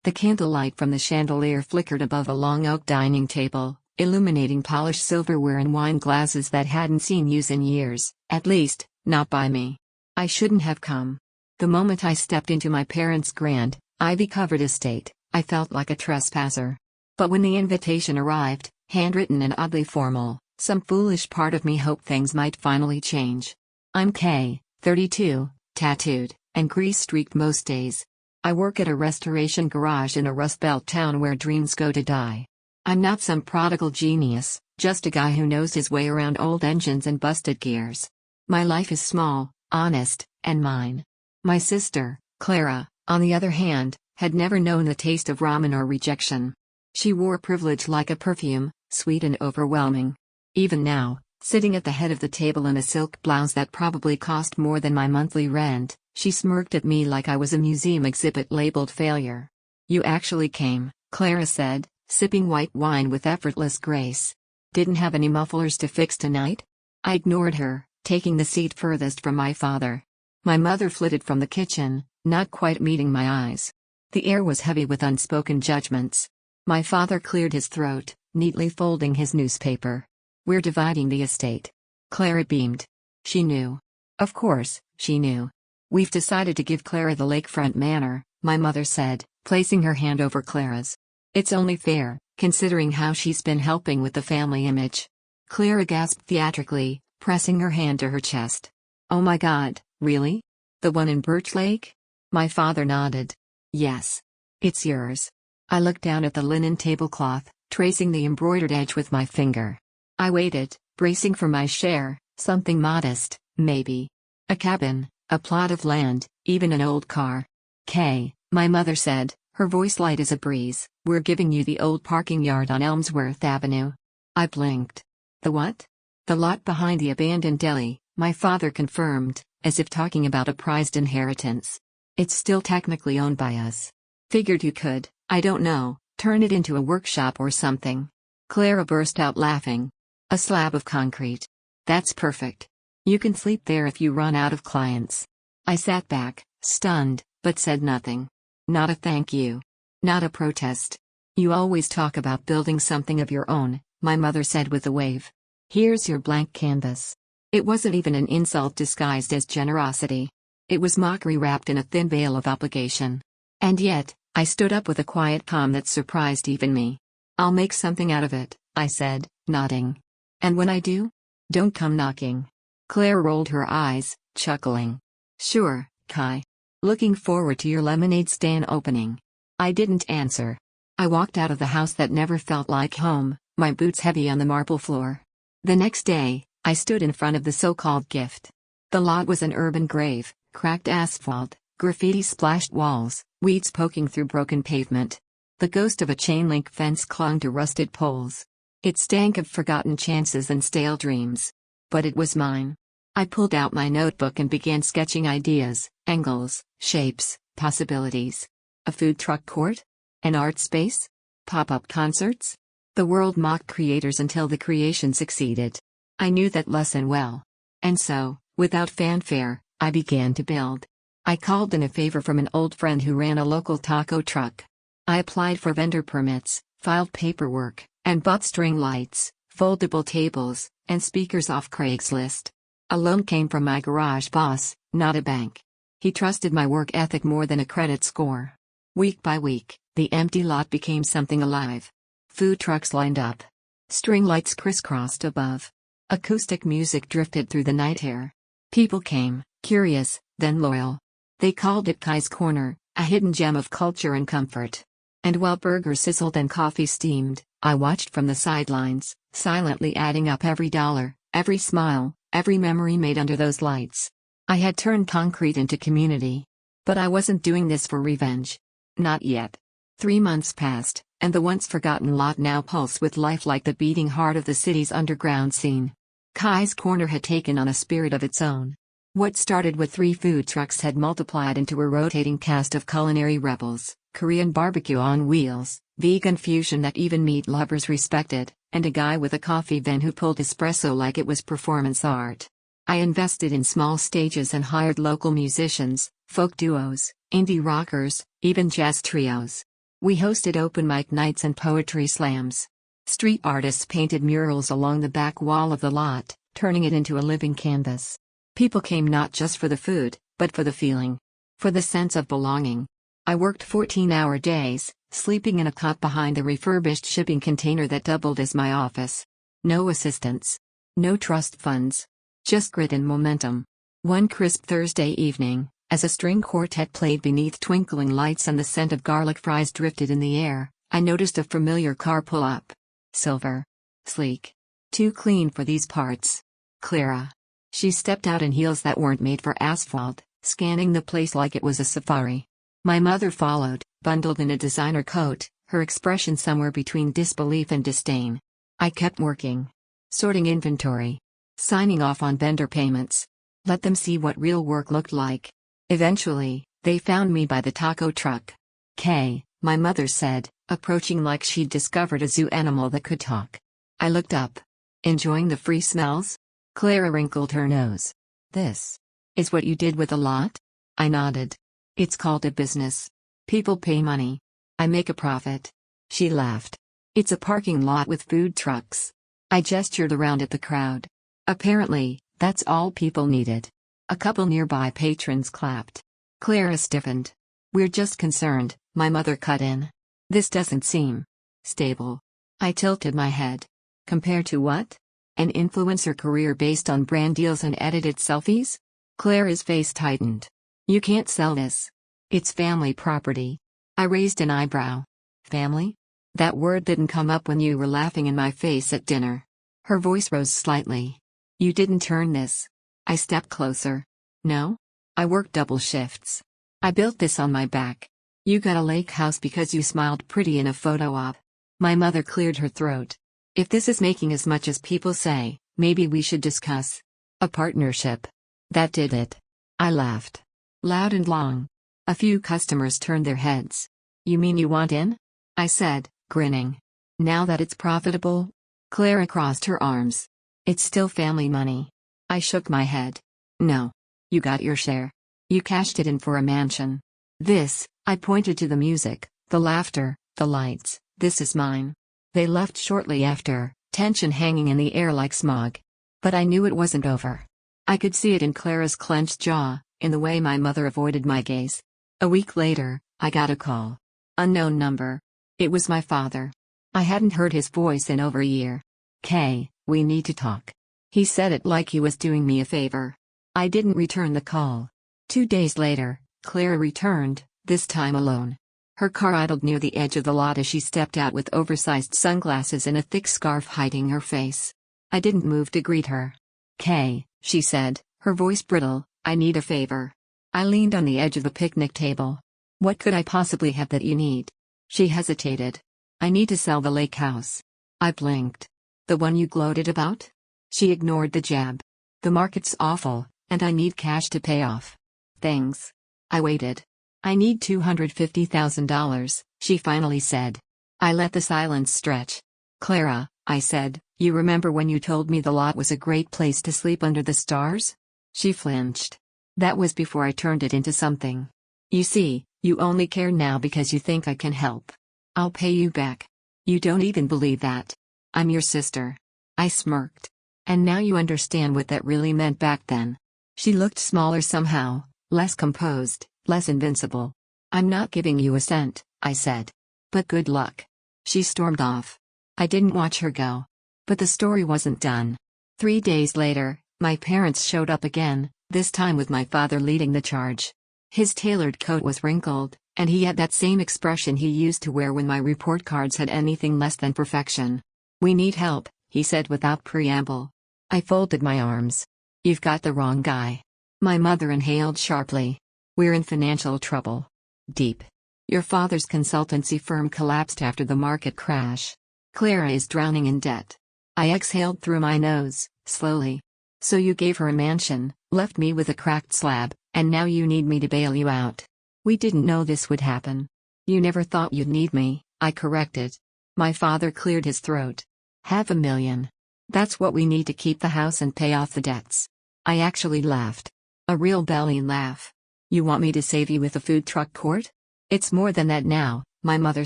The candlelight from the chandelier flickered above a long oak dining table, illuminating polished silverware and wine glasses that hadn't seen use in years, at least, not by me. I shouldn't have come. The moment I stepped into my parents' grand, ivy-covered estate, I felt like a trespasser. But when the invitation arrived, handwritten and oddly formal, some foolish part of me hoped things might finally change. I'm Kay, 32, tattooed, and grease-streaked most days. I work at a restoration garage in a Rust Belt town where dreams go to die. I'm not some prodigal genius, just a guy who knows his way around old engines and busted gears. My life is small, honest, and mine. My sister, Clara, on the other hand, had never known the taste of ramen or rejection. She wore privilege like a perfume, sweet and overwhelming. Even now, sitting at the head of the table in a silk blouse that probably cost more than my monthly rent, she smirked at me like I was a museum exhibit labeled failure. You actually came, Clara said, sipping white wine with effortless grace. Didn't have any mufflers to fix tonight? I ignored her, taking the seat furthest from my father. My mother flitted from the kitchen, not quite meeting my eyes. The air was heavy with unspoken judgments. My father cleared his throat, neatly folding his newspaper. We're dividing the estate. Clara beamed. She knew. Of course, she knew. We've decided to give Clara the lakefront manor, my mother said, placing her hand over Clara's. It's only fair, considering how she's been helping with the family image. Clara gasped theatrically, pressing her hand to her chest. Oh my God, really? The one in Birch Lake? My father nodded. Yes. It's yours. I looked down at the linen tablecloth, tracing the embroidered edge with my finger. I waited, bracing for my share, something modest, maybe. A cabin, a plot of land, even an old car. Kay, my mother said, her voice light as a breeze, we're giving you the old parking yard on Elmsworth Avenue. I blinked. The what? The lot behind the abandoned deli, my father confirmed, as if talking about a prized inheritance. It's still technically owned by us. Figured you could, I don't know, turn it into a workshop or something. Clara burst out laughing. A slab of concrete. That's perfect. You can sleep there if you run out of clients. I sat back, stunned, but said nothing. Not a thank you. Not a protest. You always talk about building something of your own, my mother said with a wave. Here's your blank canvas. It wasn't even an insult disguised as generosity. It was mockery wrapped in a thin veil of obligation. And yet, I stood up with a quiet calm that surprised even me. I'll make something out of it, I said, nodding. And when I do? Don't come knocking. Claire rolled her eyes, chuckling. Sure, Kai. Looking forward to your lemonade stand opening. I didn't answer. I walked out of the house that never felt like home, my boots heavy on the marble floor. The next day, I stood in front of the so-called gift. The lot was an urban grave, cracked asphalt, graffiti-splashed walls, weeds poking through broken pavement. The ghost of a chain-link fence clung to rusted poles. It stank of forgotten chances and stale dreams. But it was mine. I pulled out my notebook and began sketching ideas, angles, shapes, possibilities. A food truck court? An art space? Pop-up concerts? The world mocked creators until the creation succeeded. I knew that lesson well. And so, without fanfare, I began to build. I called in a favor from an old friend who ran a local taco truck. I applied for vendor permits, filed paperwork, and bought string lights, foldable tables, and speakers off Craigslist. A loan came from my garage boss, not a bank. He trusted my work ethic more than a credit score. Week by week, the empty lot became something alive. Food trucks lined up. String lights crisscrossed above. Acoustic music drifted through the night air. People came, curious, then loyal. They called it Kai's Corner, a hidden gem of culture and comfort. And while burgers sizzled and coffee steamed, I watched from the sidelines, silently adding up every dollar, every smile, every memory made under those lights. I had turned concrete into community. But I wasn't doing this for revenge. Not yet. 3 months passed, and the once-forgotten lot now pulsed with life like the beating heart of the city's underground scene. Kai's Corner had taken on a spirit of its own. What started with 3 food trucks had multiplied into a rotating cast of culinary rebels, Korean barbecue on wheels, vegan fusion that even meat lovers respected, and a guy with a coffee van who pulled espresso like it was performance art. I invested in small stages and hired local musicians, folk duos, indie rockers, even jazz trios. We hosted open mic nights and poetry slams. Street artists painted murals along the back wall of the lot, turning it into a living canvas. People came not just for the food, but for the feeling. For the sense of belonging. I worked 14-hour days, sleeping in a cot behind the refurbished shipping container that doubled as my office. No assistants. No trust funds. Just grit and momentum. One crisp Thursday evening, as a string quartet played beneath twinkling lights and the scent of garlic fries drifted in the air, I noticed a familiar car pull up. Silver. Sleek. Too clean for these parts. Clara. She stepped out in heels that weren't made for asphalt, scanning the place like it was a safari. My mother followed, bundled in a designer coat, her expression somewhere between disbelief and disdain. I kept working. Sorting inventory. Signing off on vendor payments. Let them see what real work looked like. Eventually, they found me by the taco truck. "Kay," my mother said, approaching like she'd discovered a zoo animal that could talk. I looked up. "Enjoying the free smells?" Clara wrinkled her nose. "This is what you did with the lot?" I nodded. "It's called a business. People pay money. I make a profit." She laughed. "It's a parking lot with food trucks." I gestured around at the crowd. Apparently, that's all people needed. A couple nearby patrons clapped. Clara stiffened. "We're just concerned," my mother cut in. "This doesn't seem stable." I tilted my head. "Compared to what? An influencer career based on brand deals and edited selfies?" Clara's face tightened. "You can't sell this. It's family property." I raised an eyebrow. "Family?" That word didn't come up when you were laughing in my face at dinner. Her voice rose slightly. "You didn't turn this." I stepped closer. "No? I worked double shifts. I built this on my back. You got a lake house because you smiled pretty in a photo op." My mother cleared her throat. "If this is making as much as people say, maybe we should discuss a partnership." That did it. I laughed. Loud and long. A few customers turned their heads. "You mean you want in?" I said, grinning. "Now that it's profitable?" Clara crossed her arms. "It's still family money." I shook my head. "No. You got your share. You cashed it in for a mansion. This," I pointed to the music, the laughter, the lights, "this is mine." They left shortly after, tension hanging in the air like smog. But I knew it wasn't over. I could see it in Clara's clenched jaw, in the way my mother avoided my gaze. A week later, I got a call. Unknown number. It was my father. I hadn't heard his voice in over a year. "Kay, we need to talk." He said it like he was doing me a favor. I didn't return the call. 2 days later, Clara returned, this time alone. Her car idled near the edge of the lot as she stepped out with oversized sunglasses and a thick scarf hiding her face. I didn't move to greet her. "Kay," she said, her voice brittle, "I need a favor." I leaned on the edge of the picnic table. "What could I possibly have that you need?" She hesitated. "I need to sell the lake house." I blinked. "The one you gloated about?" She ignored the jab. "The market's awful, and I need cash to pay off things." I waited. "I need $250,000, she finally said. I let the silence stretch. "Clara," I said, "you remember when you told me the lot was a great place to sleep under the stars?" She flinched. "That was before I turned it into something. You see, you only care now because you think I can help. I'll pay you back. You don't even believe that. I'm your sister." I smirked. "And now you understand what that really meant back then." She looked smaller somehow, less composed, less invincible. "I'm not giving you a cent," I said. "But good luck." She stormed off. I didn't watch her go. But the story wasn't done. 3 days later, my parents showed up again, this time with my father leading the charge. His tailored coat was wrinkled, and he had that same expression he used to wear when my report cards had anything less than perfection. "We need help," he said without preamble. I folded my arms. "You've got the wrong guy." My mother inhaled sharply. "We're in financial trouble. Deep. Your father's consultancy firm collapsed after the market crash. Clara is drowning in debt." I exhaled through my nose, slowly. "So you gave her a mansion, left me with a cracked slab, and now you need me to bail you out." "We didn't know this would happen." "You never thought you'd need me," I corrected. My father cleared his throat. $500,000. That's what we need to keep the house and pay off the debts." I actually laughed. A real belly laugh. "You want me to save you with a food truck court?" "It's more than that now," my mother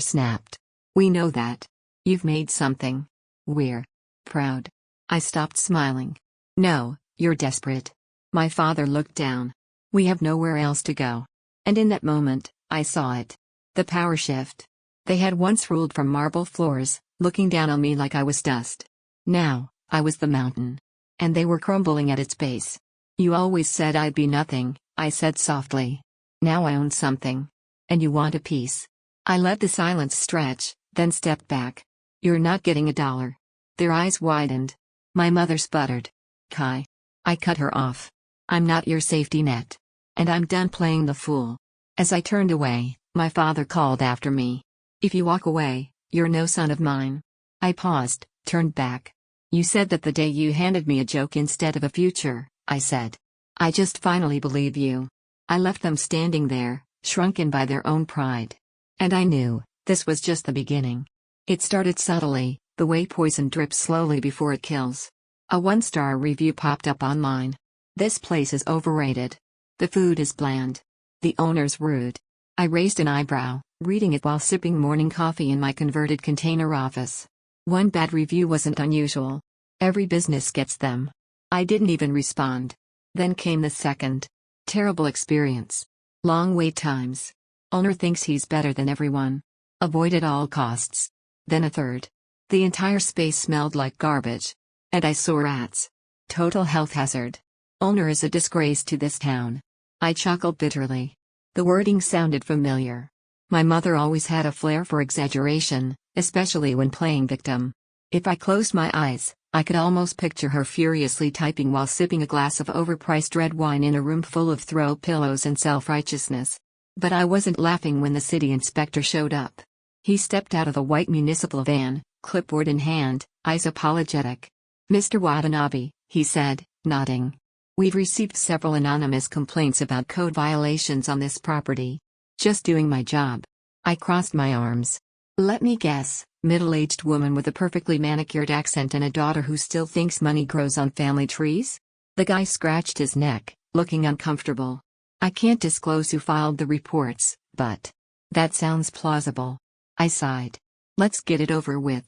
snapped. We know that. You've made something. We're proud. I stopped smiling. No, you're desperate. My father looked down. We have nowhere else to go. And in that moment, I saw it. The power shift. They had once ruled from marble floors, looking down on me like I was dust. Now, I was the mountain. And they were crumbling at its base. You always said I'd be nothing, I said softly. Now I own something. And you want a piece. I let the silence stretch, then stepped back. You're not getting $1. Their eyes widened. My mother sputtered. Kai. I cut her off. I'm not your safety net. And I'm done playing the fool. As I turned away, my father called after me. If you walk away, you're no son of mine. I paused, turned back. You said that the day you handed me a joke instead of a future, I said. I just finally believe you. I left them standing there, shrunken by their own pride. And I knew, this was just the beginning. It started subtly, the way poison drips slowly before it kills. A 1-star review popped up online. This place is overrated. The food is bland. The owner's rude. I raised an eyebrow, reading it while sipping morning coffee in my converted container office. One bad review wasn't unusual. Every business gets them. I didn't even respond. Then came the second. Terrible experience. Long wait times. Owner thinks he's better than everyone. Avoid at all costs. Then a third. The entire space smelled like garbage. And I saw rats. Total health hazard. Owner is a disgrace to this town. I chuckled bitterly. The wording sounded familiar. My mother always had a flair for exaggeration, especially when playing victim. If I closed my eyes, I could almost picture her furiously typing while sipping a glass of overpriced red wine in a room full of throw pillows and self-righteousness. But I wasn't laughing when the city inspector showed up. He stepped out of the white municipal van, clipboard in hand, eyes apologetic. Mr. Watanabe, he said, nodding. We've received several anonymous complaints about code violations on this property. Just doing my job. I crossed my arms. Let me guess, middle-aged woman with a perfectly manicured accent and a daughter who still thinks money grows on family trees? The guy scratched his neck, looking uncomfortable. I can't disclose who filed the reports, but that sounds plausible. I sighed. Let's get it over with.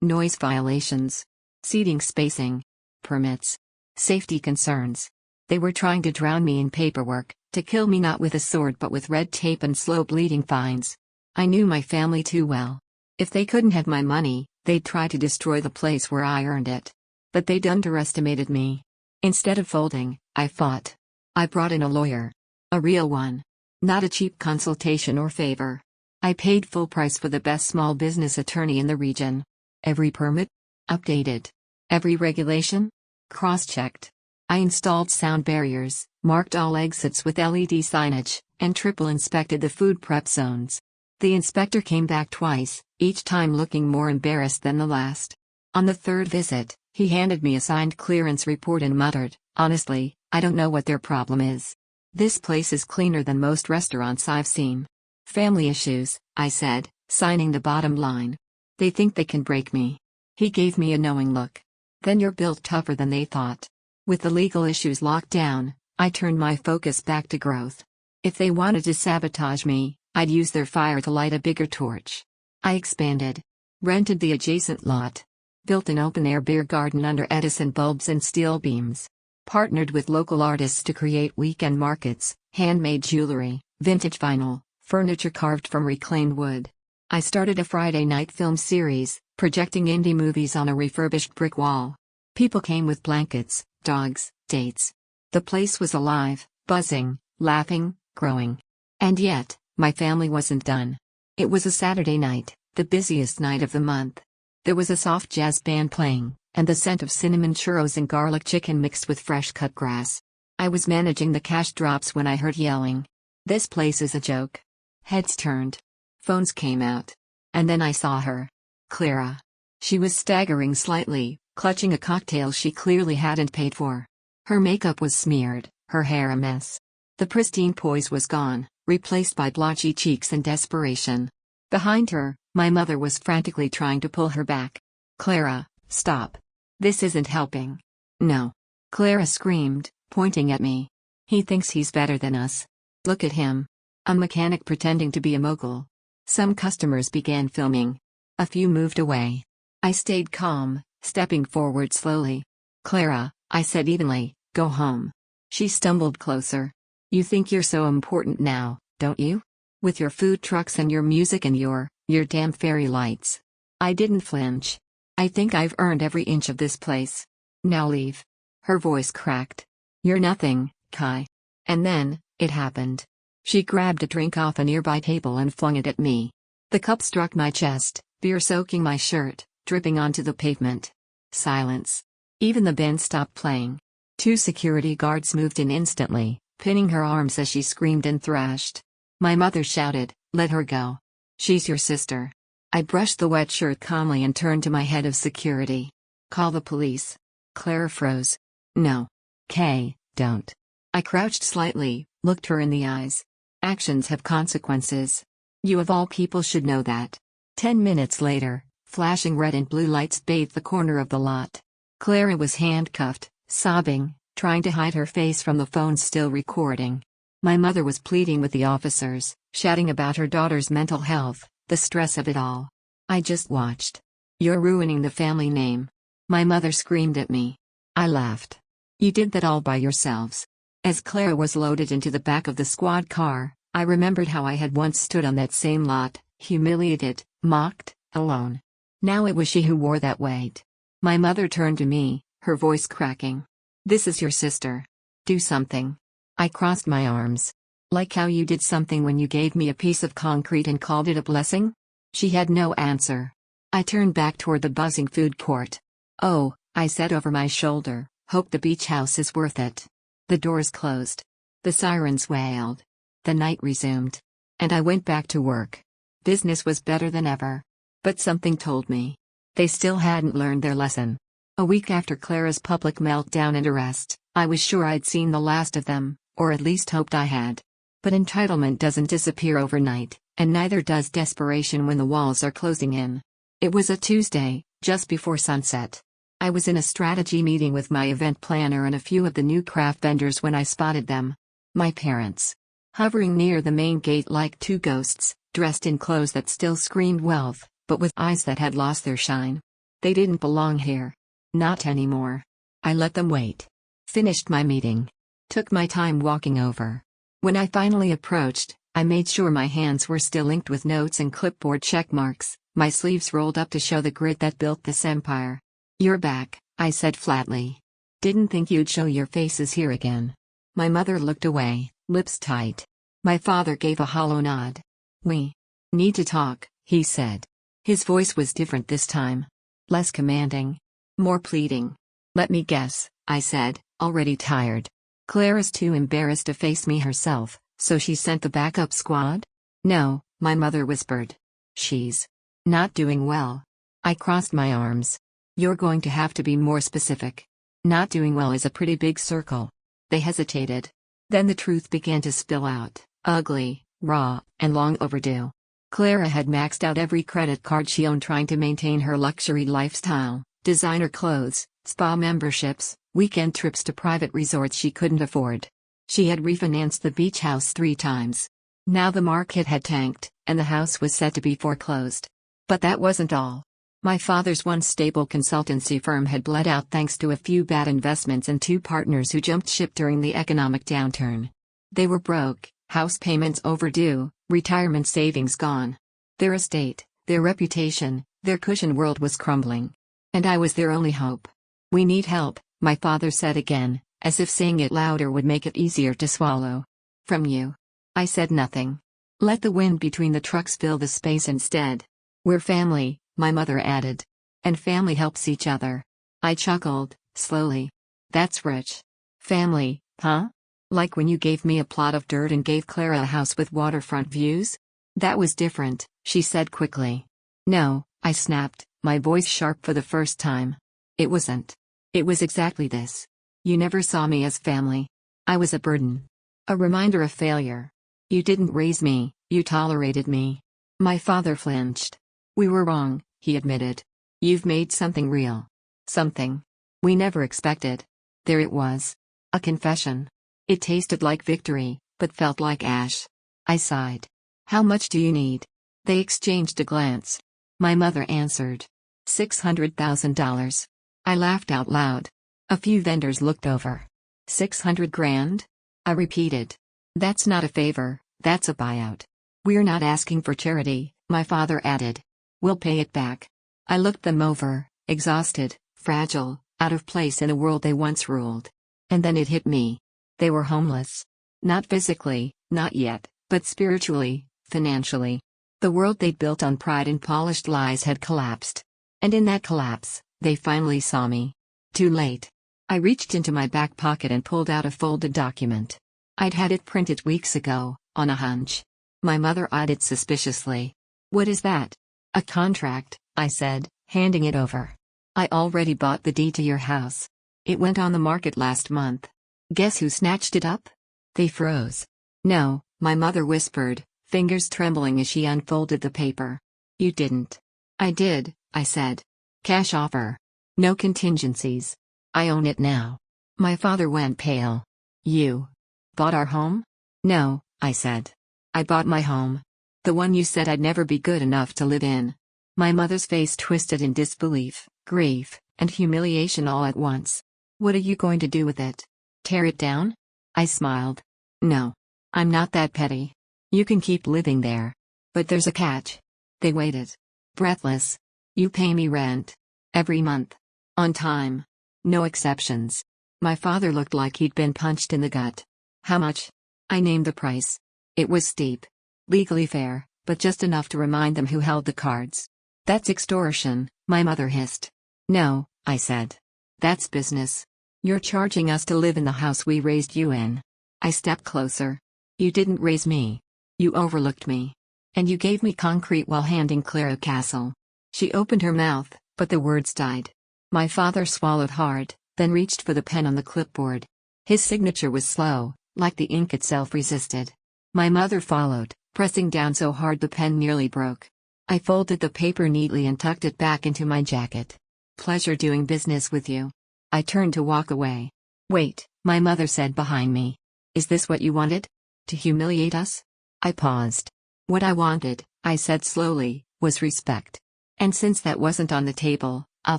Noise violations. Seating spacing. Permits. Safety concerns. They were trying to drown me in paperwork, to kill me not with a sword but with red tape and slow bleeding fines. I knew my family too well. If they couldn't have my money, they'd try to destroy the place where I earned it. But they'd underestimated me. Instead of folding, I fought. I brought in a lawyer. A real one. Not a cheap consultation or favor. I paid full price for the best small business attorney in the region. Every permit? Updated. Every regulation? Cross-checked. I installed sound barriers, marked all exits with LED signage, and triple-inspected the food prep zones. The inspector came back twice, each time looking more embarrassed than the last. On the third visit, he handed me a signed clearance report and muttered, honestly, I don't know what their problem is. This place is cleaner than most restaurants I've seen. Family issues, I said, signing the bottom line. They think they can break me. He gave me a knowing look. Then you're built tougher than they thought. With the legal issues locked down, I turned my focus back to growth. If they wanted to sabotage me, I'd use their fire to light a bigger torch. I expanded. Rented the adjacent lot. Built an open-air beer garden under Edison bulbs and steel beams. Partnered with local artists to create weekend markets, handmade jewelry, vintage vinyl, furniture carved from reclaimed wood. I started a Friday night film series, projecting indie movies on a refurbished brick wall. People came with blankets, dogs, dates. The place was alive, buzzing, laughing, growing. And yet, my family wasn't done. It was a Saturday night, the busiest night of the month. There was a soft jazz band playing, and the scent of cinnamon churros and garlic chicken mixed with fresh cut grass. I was managing the cash drops when I heard yelling. This place is a joke. Heads turned. Phones came out. And then I saw her. Clara. She was staggering slightly, clutching a cocktail she clearly hadn't paid for. Her makeup was smeared, her hair a mess. The pristine poise was gone, replaced by blotchy cheeks and desperation. Behind her, my mother was frantically trying to pull her back. Clara, stop. This isn't helping. No. Clara screamed, pointing at me. He thinks he's better than us. Look at him. A mechanic pretending to be a mogul. Some customers began filming. A few moved away. I stayed calm, stepping forward slowly. "Clara," I said evenly, "go home." She stumbled closer. "You think you're so important now, don't you? With your food trucks and your music and your damn fairy lights." I didn't flinch. "I think I've earned every inch of this place. Now leave." Her voice cracked. "You're nothing, Kai." And then, it happened. She grabbed a drink off a nearby table and flung it at me. The cup struck my chest, beer soaking my shirt, dripping onto the pavement. Silence. Even the band stopped playing. 2 security guards moved in instantly, pinning her arms as she screamed and thrashed. My mother shouted, "Let her go. She's your sister." I brushed the wet shirt calmly and turned to my head of security. "Call the police." Clara froze. "No. Kay, don't." I crouched slightly, looked her in the eyes. "Actions have consequences. You of all people should know that." 10 minutes later, flashing red and blue lights bathed the corner of the lot. Clara was handcuffed, sobbing, trying to hide her face from the phone still recording. My mother was pleading with the officers, shouting about her daughter's mental health, the stress of it all. I just watched. "You're ruining the family name." My mother screamed at me. I laughed. "You did that all by yourselves." As Clara was loaded into the back of the squad car, I remembered how I had once stood on that same lot, humiliated, mocked, alone. Now it was she who wore that weight. My mother turned to me, her voice cracking. "This is your sister. Do something." I crossed my arms. "Like how you did something when you gave me a piece of concrete and called it a blessing?" She had no answer. I turned back toward the buzzing food court. "Oh," I said over my shoulder, "hope the beach house is worth it." The doors closed. The sirens wailed. The night resumed. And I went back to work. Business was better than ever. But something told me. They still hadn't learned their lesson. A week after Clara's public meltdown and arrest, I was sure I'd seen the last of them, or at least hoped I had. But entitlement doesn't disappear overnight, and neither does desperation when the walls are closing in. It was a Tuesday, just before sunset. I was in a strategy meeting with my event planner and a few of the new craft vendors when I spotted them. My parents. Hovering near the main gate like 2 ghosts, dressed in clothes that still screamed wealth, but with eyes that had lost their shine. They didn't belong here. Not anymore. I let them wait. Finished my meeting. Took my time walking over. When I finally approached, I made sure my hands were still inked with notes and clipboard check marks, my sleeves rolled up to show the grit that built this empire. "You're back," I said flatly. "Didn't think you'd show your faces here again." My mother looked away, lips tight. My father gave a hollow nod. "We need to talk," he said. His voice was different this time. Less commanding. More pleading. "Let me guess," I said, already tired. "Clara's too embarrassed to face me herself, so she sent the backup squad?" "No," my mother whispered. "She's not doing well." I crossed my arms. "You're going to have to be more specific. Not doing well is a pretty big circle." They hesitated. Then the truth began to spill out, ugly, raw, and long overdue. Clara had maxed out every credit card she owned trying to maintain her luxury lifestyle, designer clothes, spa memberships, weekend trips to private resorts she couldn't afford. She had refinanced the beach house 3 times. Now the market had tanked, and the house was set to be foreclosed. But that wasn't all. My father's once stable consultancy firm had bled out thanks to a few bad investments and 2 partners who jumped ship during the economic downturn. They were broke, house payments overdue, retirement savings gone. Their estate, their reputation, their cushion world was crumbling. And I was their only hope. "We need help," my father said again, as if saying it louder would make it easier to swallow. "From you." I said nothing. Let the wind between the trucks fill the space instead. "We're family," my mother added. "And family helps each other." I chuckled, slowly. "That's rich. Family, huh? Like when you gave me a plot of dirt and gave Clara a house with waterfront views?" "That was different," she said quickly. "No," I snapped, my voice sharp for the first time. "It wasn't. It was exactly this. You never saw me as family. I was a burden. A reminder of failure. You didn't raise me, you tolerated me." My father flinched. "We were wrong," he admitted. "You've made something real. Something we never expected." There it was. A confession. It tasted like victory, but felt like ash. I sighed. "How much do you need?" They exchanged a glance. My mother answered. $600,000. I laughed out loud. A few vendors looked over. 600 grand? I repeated. That's not a favor, that's a buyout. We're not asking for charity, my father added. We'll pay it back. I looked them over, exhausted, fragile, out of place in the world they once ruled. And then it hit me. They were homeless. Not physically, not yet, but spiritually, financially. The world they'd built on pride and polished lies had collapsed. And in that collapse, they finally saw me. Too late. I reached into my back pocket and pulled out a folded document. I'd had it printed weeks ago, on a hunch. My mother eyed it suspiciously. What is that? A contract, I said, handing it over. I already bought the deed to your house. It went on the market last month. Guess who snatched it up? They froze. No, my mother whispered, fingers trembling as she unfolded the paper. You didn't. I did, I said. Cash offer. No contingencies. I own it now. My father went pale. You bought our home? No, I said. I bought my home. The one you said I'd never be good enough to live in. My mother's face twisted in disbelief, grief, and humiliation all at once. What are you going to do with it? Tear it down? I smiled. No. I'm not that petty. You can keep living there. But there's a catch. They waited. Breathless. You pay me rent. Every month. On time. No exceptions. My father looked like he'd been punched in the gut. How much? I named the price. It was steep. Legally fair, but just enough to remind them who held the cards. That's extortion, my mother hissed. No, I said. That's business. You're charging us to live in the house we raised you in. I stepped closer. You didn't raise me. You overlooked me. And you gave me concrete while handing Claire a castle. She opened her mouth, but the words died. My father swallowed hard, then reached for the pen on the clipboard. His signature was slow, like the ink itself resisted. My mother followed, pressing down so hard the pen nearly broke. I folded the paper neatly and tucked it back into my jacket. Pleasure doing business with you. I turned to walk away. Wait, my mother said behind me. Is this what you wanted? To humiliate us? I paused. What I wanted, I said slowly, was respect. And since that wasn't on the table, I'll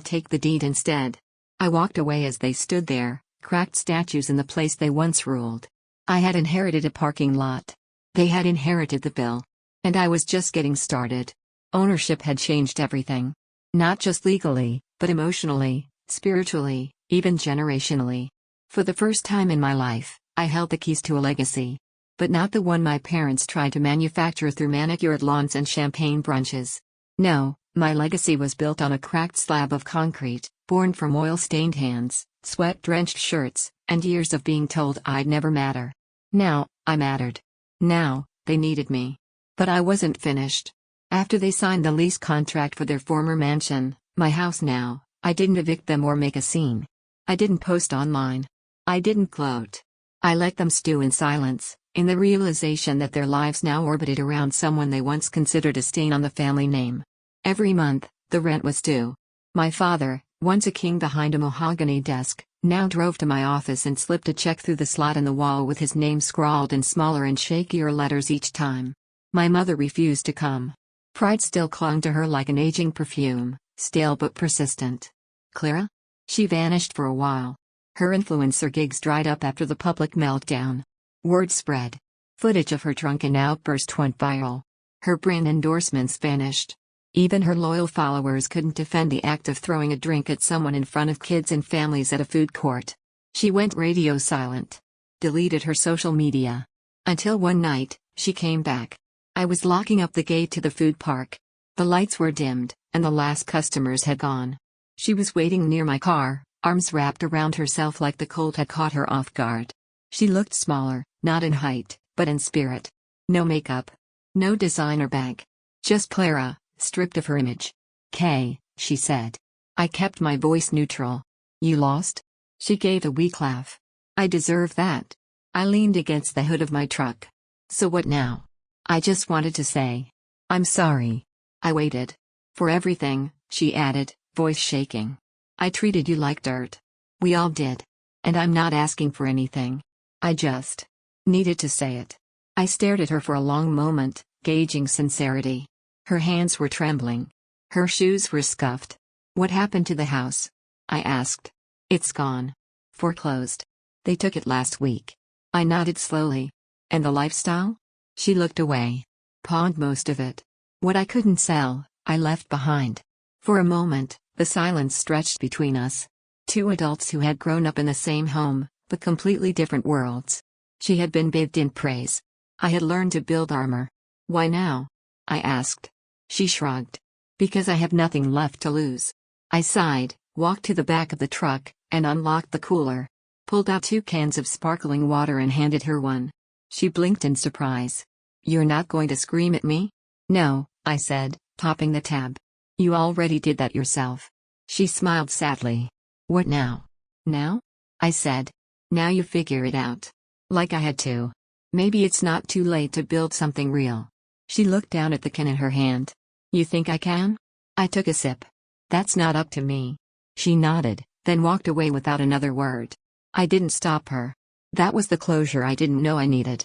take the deed instead. I walked away as they stood there, cracked statues in the place they once ruled. I had inherited a parking lot. They had inherited the bill. And I was just getting started. Ownership had changed everything. Not just legally, but emotionally, spiritually, even generationally. For the first time in my life, I held the keys to a legacy. But not the one my parents tried to manufacture through manicured lawns and champagne brunches. No, my legacy was built on a cracked slab of concrete, born from oil-stained hands, sweat-drenched shirts, and years of being told I'd never matter. Now, I mattered. Now, they needed me. But I wasn't finished. After they signed the lease contract for their former mansion, my house now, I didn't evict them or make a scene. I didn't post online. I didn't gloat. I let them stew in silence, in the realization that their lives now orbited around someone they once considered a stain on the family name. Every month, the rent was due. My father, once a king behind a mahogany desk, now drove to my office and slipped a check through the slot in the wall with his name scrawled in smaller and shakier letters each time. My mother refused to come. Pride still clung to her like an aging perfume, stale but persistent. Clara? She vanished for a while. Her influencer gigs dried up after the public meltdown. Word spread. Footage of her drunken outburst went viral. Her brand endorsements vanished. Even her loyal followers couldn't defend the act of throwing a drink at someone in front of kids and families at a food court. She went radio silent. Deleted her social media. Until one night, she came back. I was locking up the gate to the food park. The lights were dimmed, and the last customers had gone. She was waiting near my car, arms wrapped around herself like the cold had caught her off guard. She looked smaller, not in height, but in spirit. No makeup. No designer bag. Just Clara, stripped of her image. "Kay," she said. I kept my voice neutral. "You lost?" She gave a weak laugh. "I deserve that." I leaned against the hood of my truck. "So what now?" I just wanted to say, "I'm sorry." I waited. "For everything," she added, voice shaking. "I treated you like dirt. We all did. And I'm not asking for anything. I just needed to say it." I stared at her for a long moment, gauging sincerity. Her hands were trembling. Her shoes were scuffed. "What happened to the house?" I asked. "It's gone. Foreclosed. They took it last week." I nodded slowly. "And the lifestyle?" She looked away. "Pawned most of it. What I couldn't sell, I left behind." For a moment, the silence stretched between us. Two adults who had grown up in the same home, but completely different worlds. She had been bathed in praise. I had learned to build armor. "Why now?" I asked. She shrugged. "Because I have nothing left to lose." I sighed, walked to the back of the truck, and unlocked the cooler. Pulled out 2 cans of sparkling water and handed her one. She blinked in surprise. "You're not going to scream at me?" "No," I said, topping the tab. "You already did that yourself." She smiled sadly. "What now?" "Now?" I said. "Now you figure it out. Like I had to. Maybe it's not too late to build something real." She looked down at the can in her hand. "You think I can?" I took a sip. "That's not up to me." She nodded, then walked away without another word. I didn't stop her. That was the closure I didn't know I needed.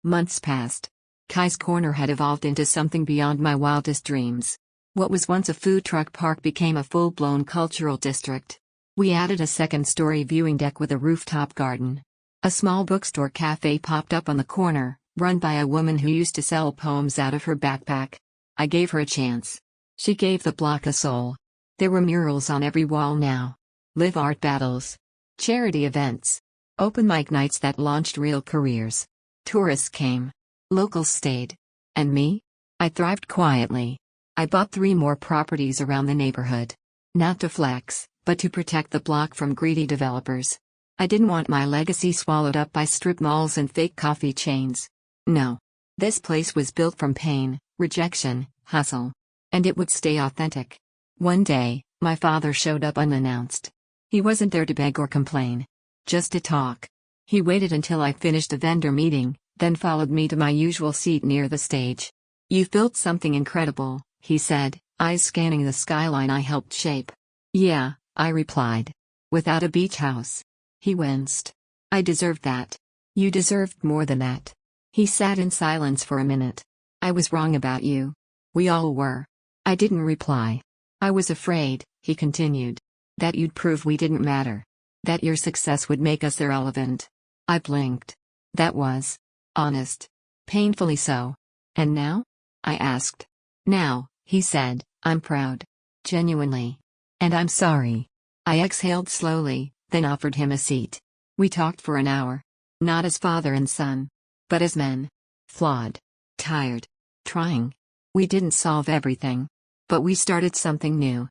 Months passed. Kai's Corner had evolved into something beyond my wildest dreams. What was once a food truck park became a full-blown cultural district. We added a second-story viewing deck with a rooftop garden. A small bookstore cafe popped up on the corner, run by a woman who used to sell poems out of her backpack. I gave her a chance. She gave the block a soul. There were murals on every wall now. Live art battles. Charity events. Open mic nights that launched real careers. Tourists came. Locals stayed. And me? I thrived quietly. I bought 3 more properties around the neighborhood. Not to flex, but to protect the block from greedy developers. I didn't want my legacy swallowed up by strip malls and fake coffee chains. No. This place was built from pain, rejection, hustle. And it would stay authentic. One day, my father showed up unannounced. He wasn't there to beg or complain. Just to talk. He waited until I finished the vendor meeting, then followed me to my usual seat near the stage. "You've built something incredible," he said, eyes scanning the skyline I helped shape. "Yeah," I replied. "Without a beach house." He winced. "I deserved that." "You deserved more than that." He sat in silence for a minute. "I was wrong about you." "We all were." I didn't reply. "I was afraid," he continued, "that you'd prove we didn't matter. That your success would make us irrelevant." I blinked. That was honest. Painfully so. "And now?" I asked. "Now," he said, "I'm proud. Genuinely. And I'm sorry." I exhaled slowly, then offered him a seat. We talked for an hour. Not as father and son. But as men. Flawed. Tired. Trying. We didn't solve everything. But we started something new.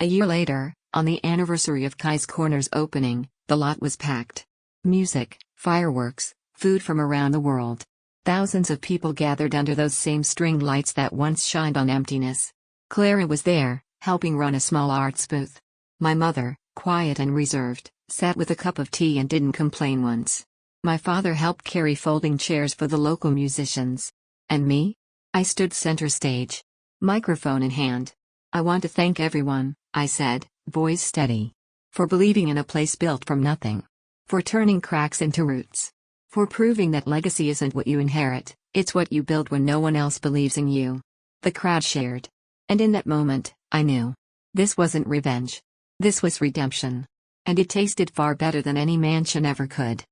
A year later, on the anniversary of Kai's Corner's opening, the lot was packed. Music, fireworks, food from around the world. Thousands of people gathered under those same string lights that once shined on emptiness. Clara was there, helping run a small arts booth. My mother, quiet and reserved, sat with a cup of tea and didn't complain once. My father helped carry folding chairs for the local musicians. And me? I stood center stage. Microphone in hand. "I want to thank everyone," I said, voice steady. "For believing in a place built from nothing. For turning cracks into roots. For proving that legacy isn't what you inherit, it's what you build when no one else believes in you." The crowd shared. And in that moment, I knew. This wasn't revenge. This was redemption. And it tasted far better than any mansion ever could.